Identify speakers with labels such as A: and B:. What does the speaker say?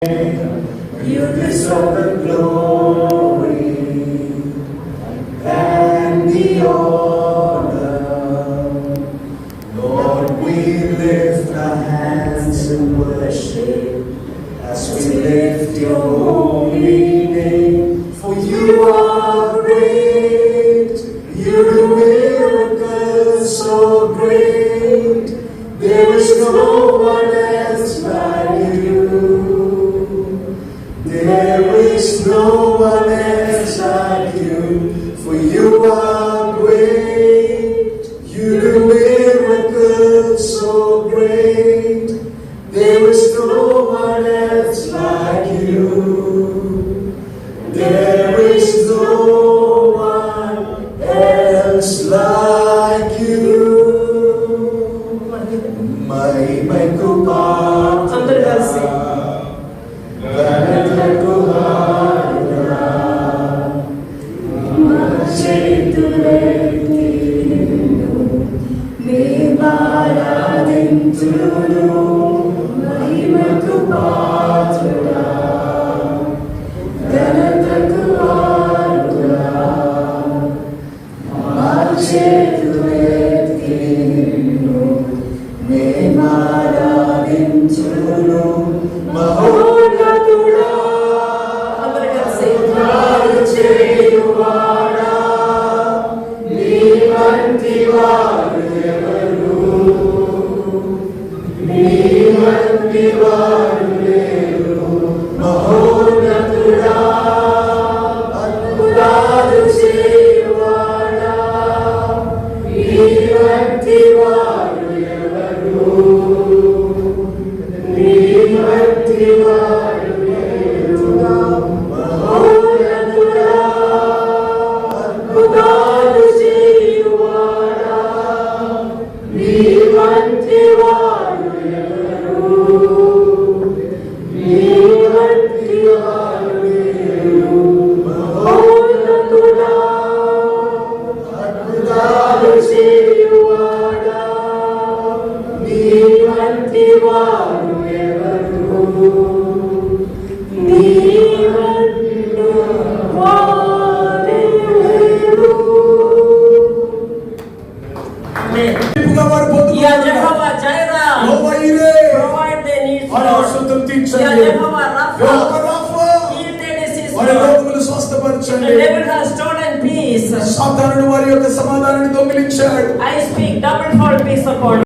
A: You deserve the glory and the honor. Lord, we lift our hands in worship as we lift your holy name. For you are great, you do miracles so great. There is no one else like you. There is no one else like you, for you are great, you do miracles so great. There is no one else like you. There is no one else like you. మహిమకు పాత్రుడా, ఘనతకు అర్హుడా, మా చేతులెత్తి నిన్ను మేము ఆరాధింతుము. మహిమకు పాత్రుడా, ఘనతకు అర్హుడా, మా చేతులెత్తి నిన్ను మేము ఆరాధింతుము. మహోన్నతుడా, అద్భుతాలు చేయువాడా, నీ వంటి వారు ఎవరు? నీ వంటి వారు లేరు. మహోన్నతుడా, అద్భుతాలు చేయువాడా, నీ వంటి వారు ఎవరు? నీ వంటి వారు లేరు. మహోన్నతుడా, అద్భుతాలు చేయువాడా, నీ వంటి వారు ఎవరు? నీ వంటి వారు లేరు. మహోన్నతుడా, అద్భుతాలు చేయువాడా, నీ వంటి వారు ఎవరు? నీ వంటి వారు లేరు.
B: या यहोवा Zaira, provide their needs, Lord. या यहोवा Rafa, heal their disease, Lord. The devil has stolen peace.
A: సాతానుడు వారి యొక్క సమాధానాన్ని దొంగిలించాడు.
B: I speak double fold peace upon